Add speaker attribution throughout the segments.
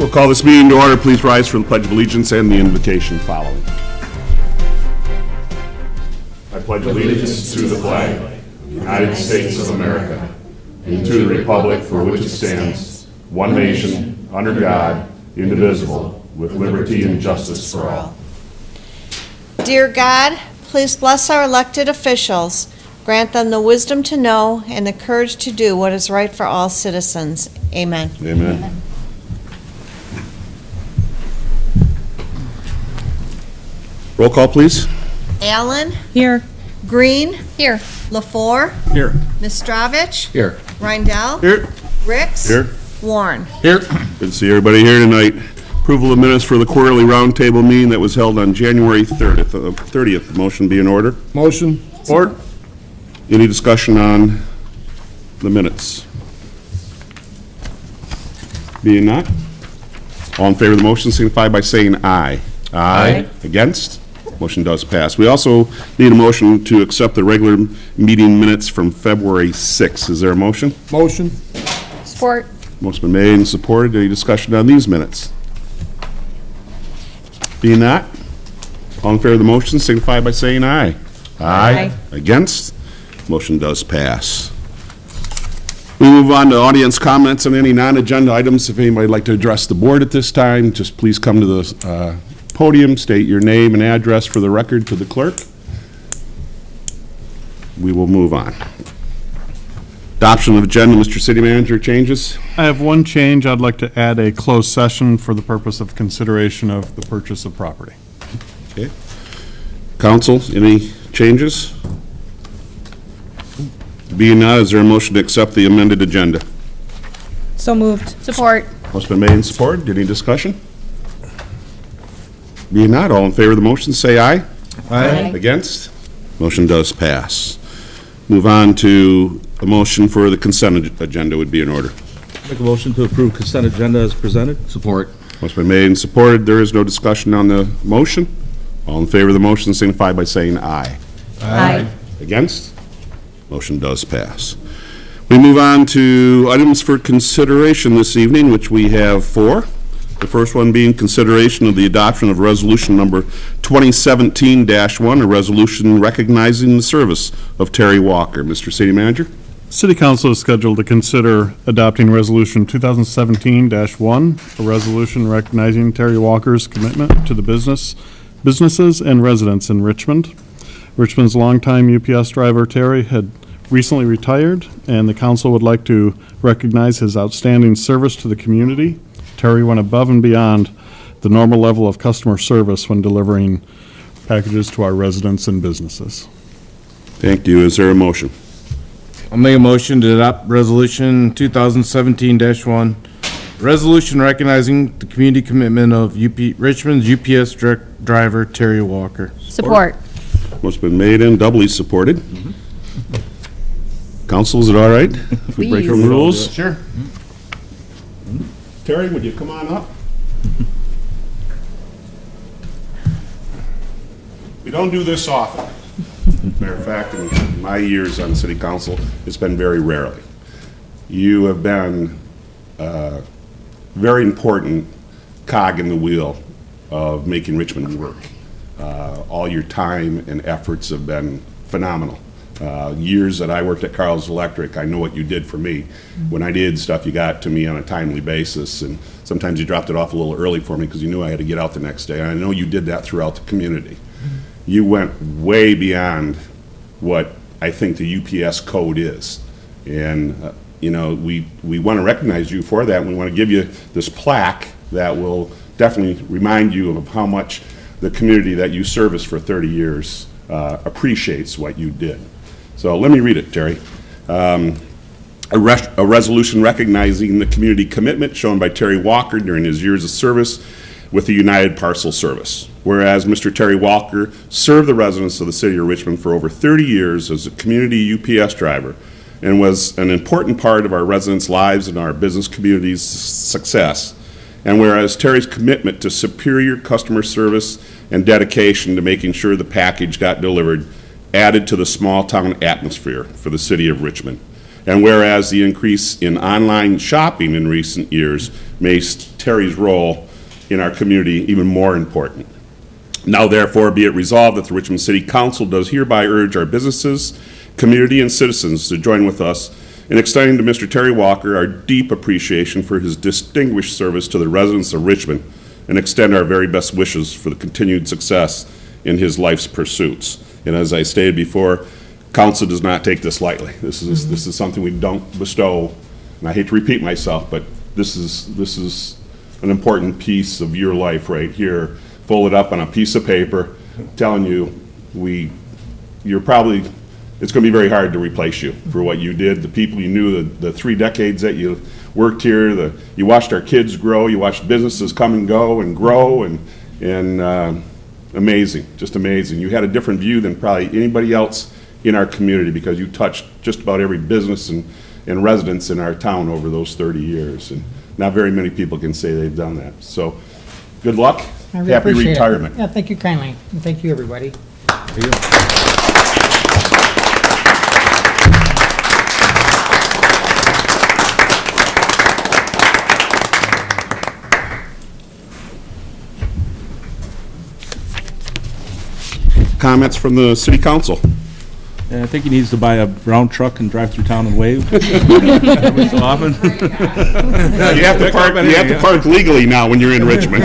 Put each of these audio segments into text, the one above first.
Speaker 1: We'll call this meeting to order. Please rise for the Pledge of Allegiance and the invocation following. I pledge allegiance to the flag of the United States of America and to the republic for which it stands, one nation, under God, indivisible, with liberty and justice for all.
Speaker 2: Dear God, please bless our elected officials. Grant them the wisdom to know and the courage to do what is right for all citizens. Amen.
Speaker 1: Amen. Roll call, please.
Speaker 2: Allen?
Speaker 3: Here.
Speaker 2: Green?
Speaker 3: Here.
Speaker 2: LaFour?
Speaker 1: Here.
Speaker 2: Mistrovich?
Speaker 4: Here.
Speaker 2: Reindell?
Speaker 1: Here.
Speaker 2: Ricks?
Speaker 1: Here.
Speaker 2: Warren?
Speaker 4: Here.
Speaker 1: Good to see everybody here tonight. Approval of minutes for the quarterly roundtable meeting that was held on January 30th. Motion be in order.
Speaker 4: Motion.
Speaker 1: Support. Any discussion on the minutes? Being not, all in favor of the motion signify by saying aye.
Speaker 4: Aye.
Speaker 1: Against? Motion does pass. We also need a motion to accept the regular meeting minutes from February 6th. Is there a motion?
Speaker 4: Motion.
Speaker 3: Support.
Speaker 1: Motion been made and supported. Any discussion on these minutes? Being not, all in favor of the motion signify by saying aye.
Speaker 3: Aye.
Speaker 1: Against? Motion does pass. We move on to audience comments on any non-agenda items. If anybody would like to address the board at this time, just please come to the podium, state your name and address for the record to the clerk. We will move on. Adoption of agenda, Mr. City Manager, changes?
Speaker 5: I have one change. I'd like to add a closed session for the purpose of consideration of the purchase of property.
Speaker 1: Okay. Council, any changes? Being not, is there a motion to accept the amended agenda?
Speaker 3: So moved. Support.
Speaker 1: Motion been made and supported. Any discussion? Being not, all in favor of the motion, say aye.
Speaker 3: Aye.
Speaker 1: Against? Motion does pass. Move on to a motion for the consent agenda would be in order.
Speaker 4: Make a motion to approve consent agenda as presented. Support.
Speaker 1: Motion been made and supported. There is no discussion on the motion. All in favor of the motion signify by saying aye.
Speaker 3: Aye.
Speaker 1: Against? Motion does pass. We move on to items for consideration this evening, which we have four. The first one being consideration of the adoption of resolution number 2017-1, a resolution recognizing the service of Terry Walker. Mr. City Manager?
Speaker 5: City Council is scheduled to consider adopting Resolution 2017-1, a resolution recognizing Terry Walker's commitment to the businesses and residents in Richmond. Richmond's longtime UPS driver, Terry, had recently retired, and the council would like to recognize his outstanding service to the community. Terry went above and beyond the normal level of customer service when delivering packages to our residents and businesses.
Speaker 1: Thank you. Is there a motion?
Speaker 4: I'll make a motion to adopt resolution 2017-1, resolution recognizing the community commitment of Richmond's UPS driver, Terry Walker.
Speaker 3: Support.
Speaker 1: Motion been made and doubly supported. Council, is it all right if we break some rules?
Speaker 4: Sure.
Speaker 1: Terry, would you come on up? We don't do this often. Matter of fact, in my years on the city council, it's been very rarely. You have been a very important cog in the wheel of making Richmond work. All your time and efforts have been phenomenal. Years that I worked at Carl's Electric, I know what you did for me. When I did stuff, you got to me on a timely basis, and sometimes you dropped it off a little early for me because you knew I had to get out the next day. And I know you did that throughout the community. You went way beyond what I think the UPS code is. And, you know, we want to recognize you for that, and we want to give you this plaque that will definitely remind you of how much the community that you serviced for 30 years appreciates what you did. So let me read it, Terry. A resolution recognizing the community commitment shown by Terry Walker during his years of service with the United Parcel Service. Whereas Mr. Terry Walker served the residents of the city of Richmond for over 30 years as a community UPS driver and was an important part of our residents' lives and our business community's success. And whereas Terry's commitment to superior customer service and dedication to making sure the package got delivered added to the small town atmosphere for the city of Richmond. And whereas the increase in online shopping in recent years makes Terry's role in our community even more important. Now therefore be it resolved that the Richmond City Council does hereby urge our businesses, community, and citizens to join with us in extending to Mr. Terry Walker our deep appreciation for his distinguished service to the residents of Richmond, and extend our very best wishes for the continued success in his life's pursuits. And as I stated before, council does not take this lightly. This is something we don't bestow, and I hate to repeat myself, but this is an important piece of your life right here, folded up on a piece of paper, telling you it's going to be very hard to replace you for what you did, the people you knew, the 3 decades that you worked here, you watched our kids grow, you watched businesses come and go and grow, and amazing, just amazing. You had a different view than probably anybody else in our community because you touched just about every business and residents in our town over those 30 years. And not very many people can say they've done that. So good luck.
Speaker 6: I really
Speaker 1: Happy
Speaker 6: appreciate
Speaker 1: retirement.
Speaker 6: it. Yeah, thank you kindly. And thank you, everybody.
Speaker 1: Comments from the city council?
Speaker 7: Yeah, I think he needs to buy a brown truck and drive through town and wave every so often.
Speaker 1: You have to park legally now when you're in Richmond.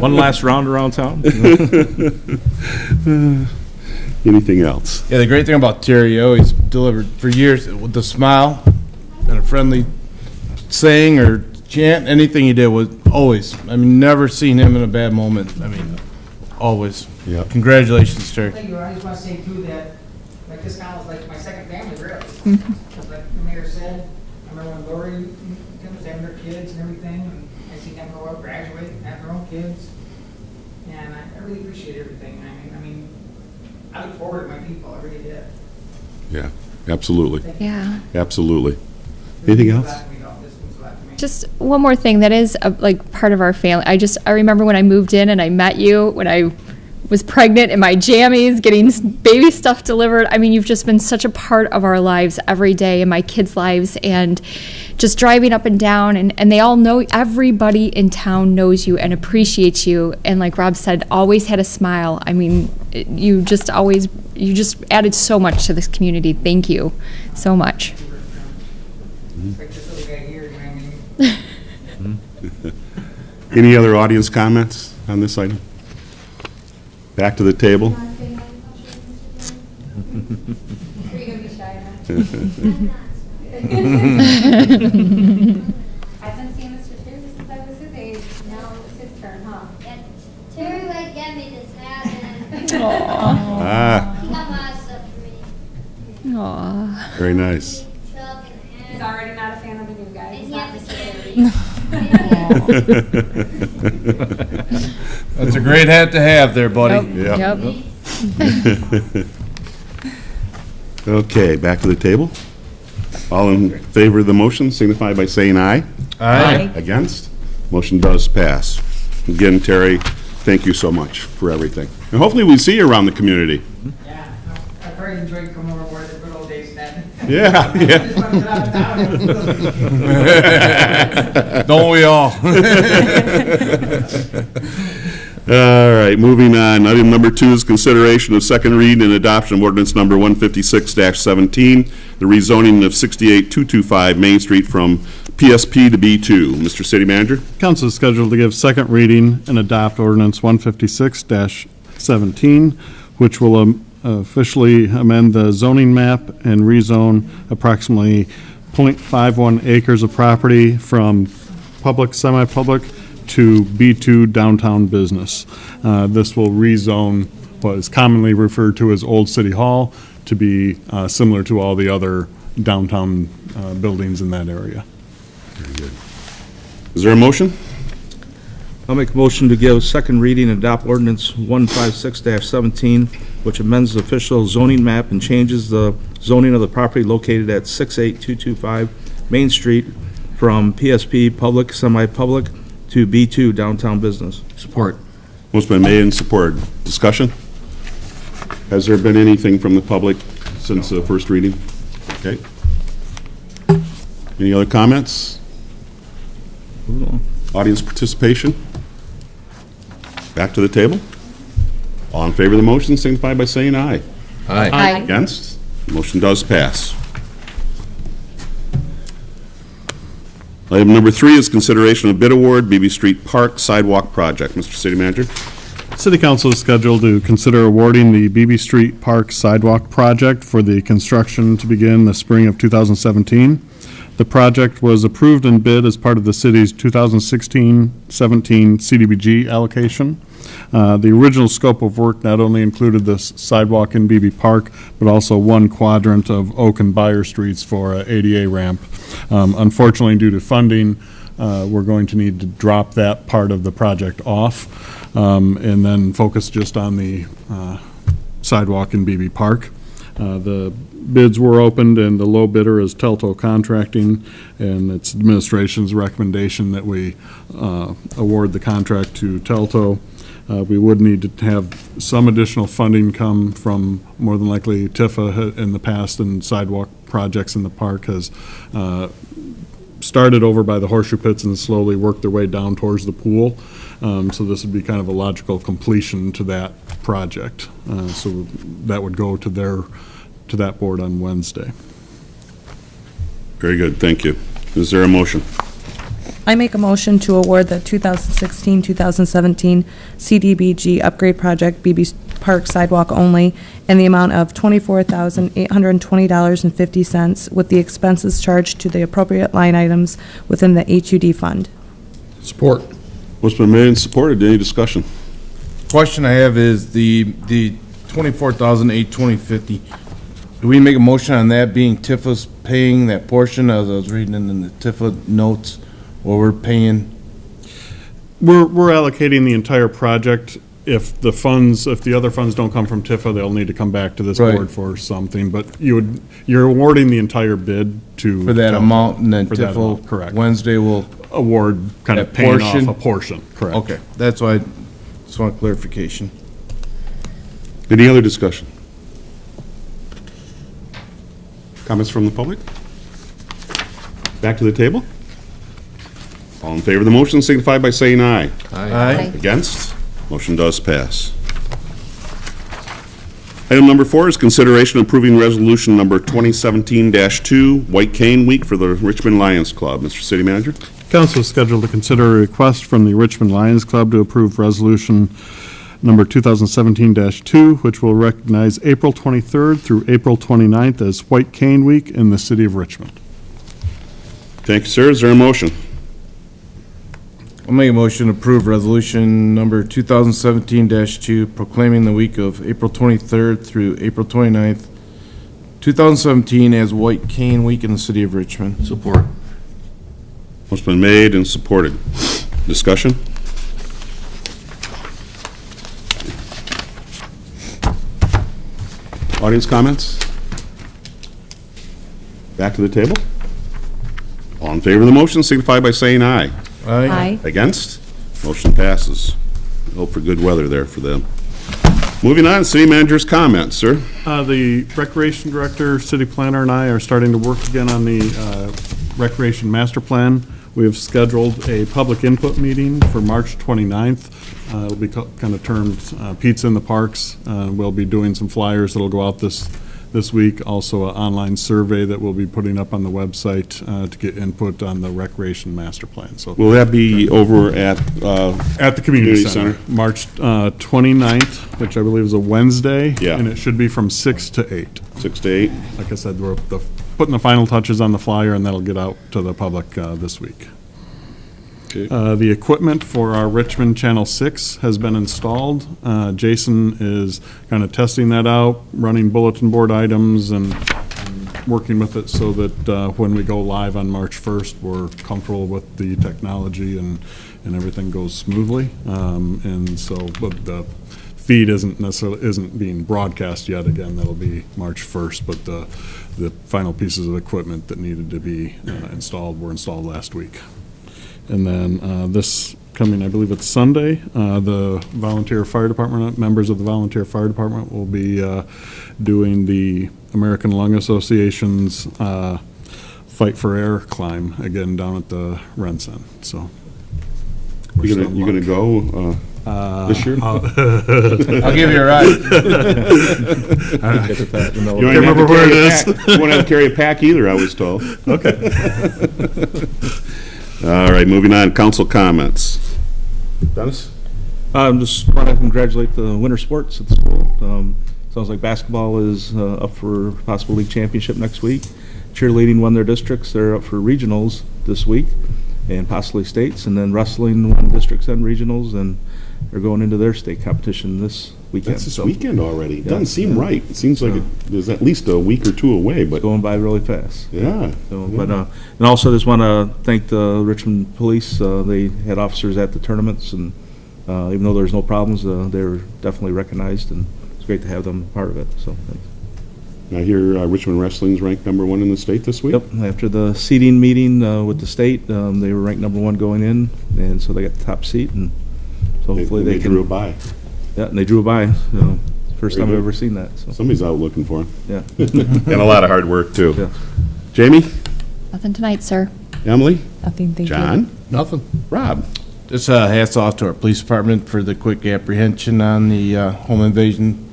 Speaker 7: One last round around town.
Speaker 1: Anything else?
Speaker 4: Yeah, the great thing about Terry, he always delivered for years with a smile and a friendly saying or chant. Anything he did was always, never seen him in a bad moment. Always.
Speaker 1: Yeah.
Speaker 4: Congratulations, Terry.
Speaker 6: Thank you. I just want to say too that, like, this town is like my second family, really. Because like the mayor said, I remember when Lori was having her kids and everything, and I see them grow up, graduate, have their own kids. And I really appreciate everything. I look forward to my people, I really did.
Speaker 1: Yeah, absolutely.
Speaker 3: Yeah.
Speaker 1: Absolutely. Anything else?
Speaker 3: Just one more thing that is part of our family. I remember when I moved in and I met you when I was pregnant in my jammies, getting baby stuff delivered. You've just been such a part of our lives every day, in my kids' lives, and just driving up and down, and they all know, everybody in town knows you and appreciates you, and like Rob said, always had a smile. You just added so much to this community. Thank you so much.
Speaker 1: Any other audience comments on this item? Back to the table.
Speaker 8: Are you going to be shy now? I've been seeing Mr. Terry since I was his age. Now it's his turn, huh?
Speaker 9: And Terry like gave me this hat and he
Speaker 3: Aww.
Speaker 9: got my stuff for me.
Speaker 3: Aww.
Speaker 1: Very nice.
Speaker 9: Truck and
Speaker 8: He's
Speaker 9: hat.
Speaker 8: already not a fan of the new guy.
Speaker 9: And
Speaker 8: He's
Speaker 9: he
Speaker 8: not
Speaker 9: had
Speaker 8: Mr.
Speaker 9: the
Speaker 8: Terry.
Speaker 4: That's a great hat to have there, buddy.
Speaker 1: Yeah.
Speaker 3: Yep.
Speaker 1: Okay, back to the table. All in favor of the motion signify by saying aye.
Speaker 4: Aye.
Speaker 1: Against? Motion does pass. Again, Terry, thank you so much for everything. And hopefully we see you around the community.
Speaker 6: Yeah, I very enjoyed coming over more the good old days then.
Speaker 1: Yeah,
Speaker 6: I just want to get out of town and
Speaker 4: Don't we all?
Speaker 1: All right, moving on. Item number 2 is consideration of second reading and adoption of ordinance number 156-17, the rezoning of 68225 Main Street from PSP to B2. Mr. City Manager?
Speaker 5: Council is scheduled to give second reading and adopt ordinance 156-17, which will officially amend the zoning map and rezone approximately .51 acres of property from public, semi-public to B2 downtown business. This will rezone what is commonly referred to as Old City Hall to be similar to all the other downtown buildings in that area.
Speaker 1: Very good. Is there a motion?
Speaker 7: I'll make a motion to give second reading and adopt ordinance 156-17, which amends the official zoning map and changes the zoning of the property located at 68225 Main Street from PSP public, semi-public to B2 downtown business.
Speaker 4: Support.
Speaker 1: Motion been made and supported. Discussion? Has there been anything from the public since the first reading? Okay. Any other comments? Audience participation? Back to the table? All in favor of the motion signify by saying aye.
Speaker 3: Aye.
Speaker 1: Against? Motion does pass. Item number 3 is consideration of bid award, Beebe Street Park Sidewalk Project. Mr. City Manager?
Speaker 5: City Council is scheduled to consider awarding the Beebe Street Park Sidewalk Project for the construction to begin the spring of 2017. The project was approved and bid as part of the city's 2016-17 CDBG allocation. The original scope of work not only included this sidewalk in Beebe Park, but also one quadrant of Oak and Byers Streets for an ADA ramp. Unfortunately, due to funding, we're going to need to drop that part of the project off and then focus just on the sidewalk in Beebe Park. The bids were opened, and the low bidder is Telto Contracting, and it's administration's recommendation that we award the contract to Telto. We would need to have some additional funding come from, more than likely, Tifa in the past, and sidewalk projects in the park has started over by the horseshoe pits and slowly worked their way down towards the pool. So this would be kind of a logical completion to that project. So that would go to that board on Wednesday.
Speaker 1: Very good, thank you. Is there a motion?
Speaker 10: I make a motion to award the 2016-2017 CDBG upgrade project, Beebe Park Sidewalk only, in the amount of $24,820.50 with the expenses charged to the appropriate line items within the HUD fund.
Speaker 4: Support.
Speaker 1: What's been made and supported? Any discussion?
Speaker 4: Question I have is the $24,820.50. Do we make a motion on that being Tifa's paying that portion, as I was reading in the Tifa notes, or we're paying?
Speaker 5: We're allocating the entire project. If the other funds don't come from Tifa, they'll need to come back to this
Speaker 4: Right.
Speaker 5: board for something. But you're awarding the entire bid to
Speaker 4: For that amount, and then
Speaker 5: for that amount,
Speaker 4: Tifa,
Speaker 5: correct.
Speaker 4: Wednesday will,
Speaker 5: Award kind of
Speaker 4: That
Speaker 5: paying off
Speaker 4: portion?
Speaker 5: a portion, correct.
Speaker 4: okay, that's why I just want clarification.
Speaker 1: Any other discussion? Comments from the public? Back to the table? All in favor of the motion signify by saying aye.
Speaker 4: Aye.
Speaker 1: Against? Motion does pass. Item number 4 is consideration of approving resolution number 2017-2, White Cane Week for the Richmond Lions Club. Mr. City Manager?
Speaker 5: Council is scheduled to consider a request from the Richmond Lions Club to approve resolution number 2017-2, which will recognize April 23rd through April 29th as White Cane Week in the city of Richmond.
Speaker 1: Thank you, sir. Is there a motion?
Speaker 4: I'll make a motion to approve resolution number 2017-2, proclaiming the week of April 23rd through April 29th, 2017 as White Cane Week in the city of Richmond. Support.
Speaker 1: What's been made and supported? Discussion? Audience comments? Back to the table? All in favor of the motion signify by saying aye.
Speaker 10: Aye.
Speaker 1: Against? Motion passes. Hope for good weather there for them. Moving on, city manager's comments, sir.
Speaker 5: The recreation director, city planner, and I are starting to work again on the recreation master plan. We have scheduled a public input meeting for March 29th. It'll be kind of termed Pizza in the Parks. We'll be doing some flyers that'll go out this week. Also, an online survey that we'll be putting up on the website to get input on the recreation master plan. So,
Speaker 1: Will that be over at
Speaker 5: the community center, March 29th, which I believe is a Wednesday.
Speaker 1: Yeah.
Speaker 5: And it should be from 6 to 8.
Speaker 1: 6 to 8?
Speaker 5: Like I said, we're putting the final touches on the flyer, and that'll get out to the public this week.
Speaker 1: Okay.
Speaker 5: The equipment for our Richmond Channel 6 has been installed. Jason is kind of testing that out, running bulletin board items and working with it so that when we go live on March 1st, we're comfortable with the technology and everything goes smoothly. And so, but the feed isn't being broadcast yet. Again, that'll be March 1st, but the final pieces of equipment that needed to be installed were installed last week. And then this upcoming, I believe it's Sunday, the volunteer fire department, members of the volunteer fire department will be doing the American Lung Association's Fight for Air climb again down at the Renson, so.
Speaker 1: You gonna go this year?
Speaker 4: I'll give you a ride.
Speaker 1: You don't remember where it is? You won't have to carry a pack either, I was told.
Speaker 5: Okay.
Speaker 1: All right, moving on, council comments. Dennis?
Speaker 7: Just want to congratulate the winter sports at the school. Sounds like basketball is up for possible league championship next week. Cheerleading won their districts. They're up for regionals this week and possibly states. And then wrestling won districts and regionals, and they're going into their state competition this weekend.
Speaker 1: That's this weekend already. It doesn't seem right. It seems like it is at least a week or two away, but.
Speaker 7: It's going by really fast.
Speaker 1: Yeah.
Speaker 7: So, but, and also just want to thank the Richmond Police. They had officers at the tournaments, and even though there's no problems, they were definitely recognized, and it's great to have them part of it. So thanks.
Speaker 1: I hear Richmond Wrestling's ranked #1 in the state this week?
Speaker 7: Yep, after the seating meeting with the state, they were ranked #1 going in, and so they got the top seat, and so hopefully they can.
Speaker 1: Drew a bye.
Speaker 7: Yeah, and they drew a bye. So first time I've ever seen that. So.
Speaker 1: Somebody's out looking for him.
Speaker 7: Yeah.
Speaker 1: And a lot of hard work, too.
Speaker 7: Yeah.
Speaker 1: Jamie?
Speaker 3: Nothing tonight, sir.
Speaker 1: Emily?
Speaker 10: Nothing, thank you.
Speaker 1: John?
Speaker 4: Nothing.
Speaker 1: Rob?
Speaker 4: Just hats off to our police department for the quick apprehension on the home invasion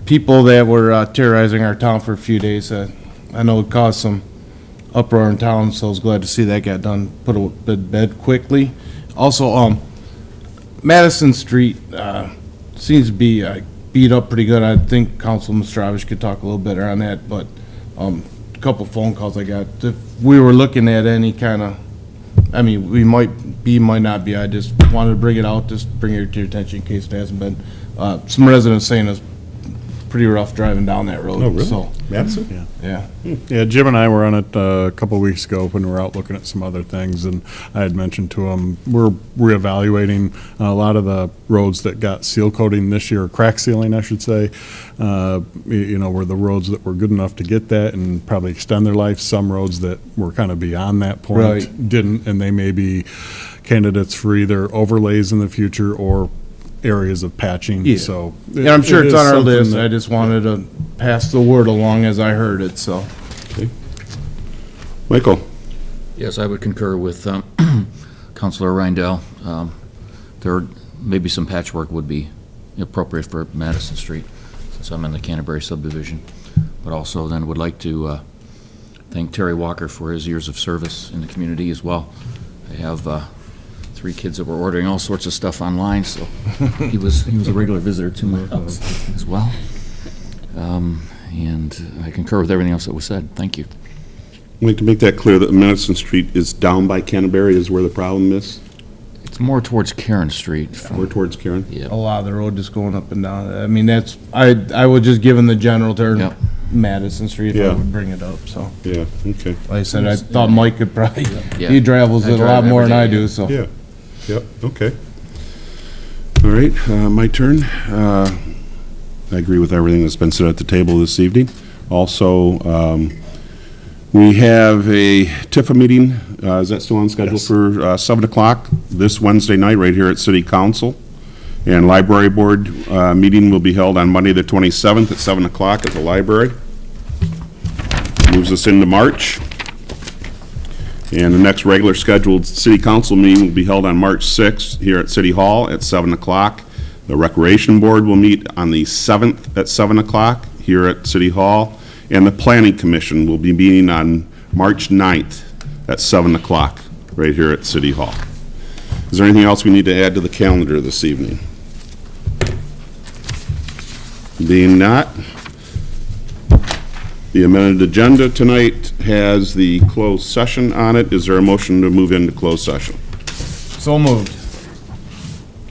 Speaker 4: people that were terrorizing our town for a few days. I know it caused some uproar in town, so I was glad to see that got done, put to bed quickly. Also, Madison Street seems to be beat up pretty good. I think Councilman Stravish could talk a little better on that, but a couple phone calls I got. If we were looking at any kind of, I mean, we might be, might not be. I just wanted to bring it out, just bring it to your attention in case it hasn't been. Some residents saying it's pretty rough driving down that road.
Speaker 1: Oh, really?
Speaker 4: So,
Speaker 1: Madison?
Speaker 4: yeah.
Speaker 5: Yeah, Jim and I were on it a couple of weeks ago when we were out looking at some other things, and I had mentioned to him, we're reevaluating a lot of the roads that got seal coating this year, crack sealing, I should say, were the roads that were good enough to get that and probably extend their life. Some roads that were kind of beyond that point
Speaker 4: Right.
Speaker 5: didn't, and they may be candidates for either overlays in the future or areas of patching.
Speaker 4: Yeah.
Speaker 5: So
Speaker 4: And I'm sure
Speaker 5: it
Speaker 4: it's
Speaker 5: is
Speaker 4: on our
Speaker 5: something
Speaker 4: list.
Speaker 5: that-
Speaker 4: I just wanted to pass the word along as I heard it, so.
Speaker 1: Michael?
Speaker 11: Yes, I would concur with Councilor Reindell. There may be some patchwork would be appropriate for Madison Street, since I'm in the Canterbury subdivision. But also then would like to thank Terry Walker for his years of service in the community as well. I have 3 kids that were ordering all sorts of stuff online, so he was a regular visitor to my house as well. And I concur with everything else that was said. Thank you.
Speaker 1: I'd like to make that clear that Madison Street is down by Canterbury is where the problem is?
Speaker 11: It's more towards Karen Street.
Speaker 1: More towards Karen?
Speaker 11: Yeah.
Speaker 4: A lot of the road just going up and down. I mean, that's, I would just give him the general term,
Speaker 11: Yep.
Speaker 4: Madison Street, if
Speaker 1: Yeah.
Speaker 4: I would bring it up, so.
Speaker 1: Yeah, okay.
Speaker 4: Like I said, I thought Mike could probably,
Speaker 11: Yeah.
Speaker 4: he travels
Speaker 11: I
Speaker 4: it a
Speaker 11: drive
Speaker 4: lot more
Speaker 11: every
Speaker 4: than I
Speaker 11: day,
Speaker 4: do,
Speaker 11: yeah.
Speaker 4: so.
Speaker 1: Yeah, yep, okay. All right, my turn. I agree with everything that's been said at the table this evening. Also, we have a TIFA meeting. Is that still on schedule for 7 o'clock this Wednesday night right here at City Council? And Library Board meeting will be held on Monday, the 27th at 7 o'clock at the library. Moves us into March. And the next regular scheduled City Council meeting will be held on March 6th here at City Hall at 7 o'clock. The Recreation Board will meet on the 7th at 7 o'clock here at City Hall. And the Planning Commission will be meeting on March 9th at 7 o'clock right here at City Hall. Is there anything else we need to add to the calendar this evening? Being not, the amended agenda tonight has the closed session on it. Is there a motion to move into closed session?
Speaker 4: So moved.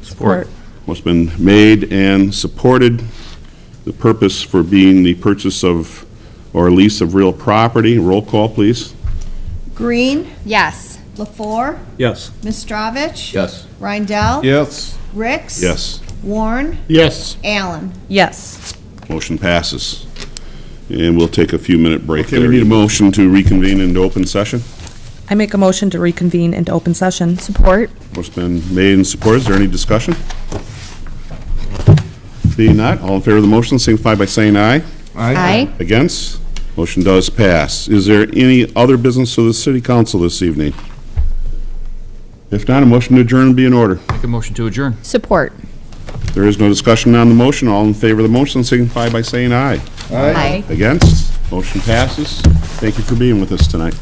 Speaker 11: Support.
Speaker 1: What's been made and supported. The purpose for being the purchase of or lease of real property. Roll call, please.
Speaker 2: Green,
Speaker 8: Yes.
Speaker 2: LaFour,
Speaker 7: Yes.
Speaker 2: Mistrovich.
Speaker 11: Yes.
Speaker 2: Rindell.
Speaker 4: Yes.
Speaker 2: Ricks.
Speaker 1: Yes.
Speaker 2: Warren,
Speaker 5: Yes.
Speaker 2: Allen.
Speaker 10: Yes.
Speaker 1: Motion passes. And we'll take a few-minute break. Okay, we need a motion to reconvene into open session.
Speaker 10: I make a motion to reconvene into open session.
Speaker 3: Support.
Speaker 1: Motion's been made and supported. Is there any discussion? Being not, all in favor of the motion signify by saying aye.
Speaker 3: Aye.
Speaker 1: Against? Motion does pass. Is there any other business of the city council this evening? If not, a motion to adjourn would be in order.
Speaker 11: Make a motion to adjourn.
Speaker 3: Support.
Speaker 1: There is no discussion on the motion. All in favor of the motion signify by saying aye.
Speaker 3: Aye.
Speaker 1: Against? Motion passes. Thank you for being with us tonight.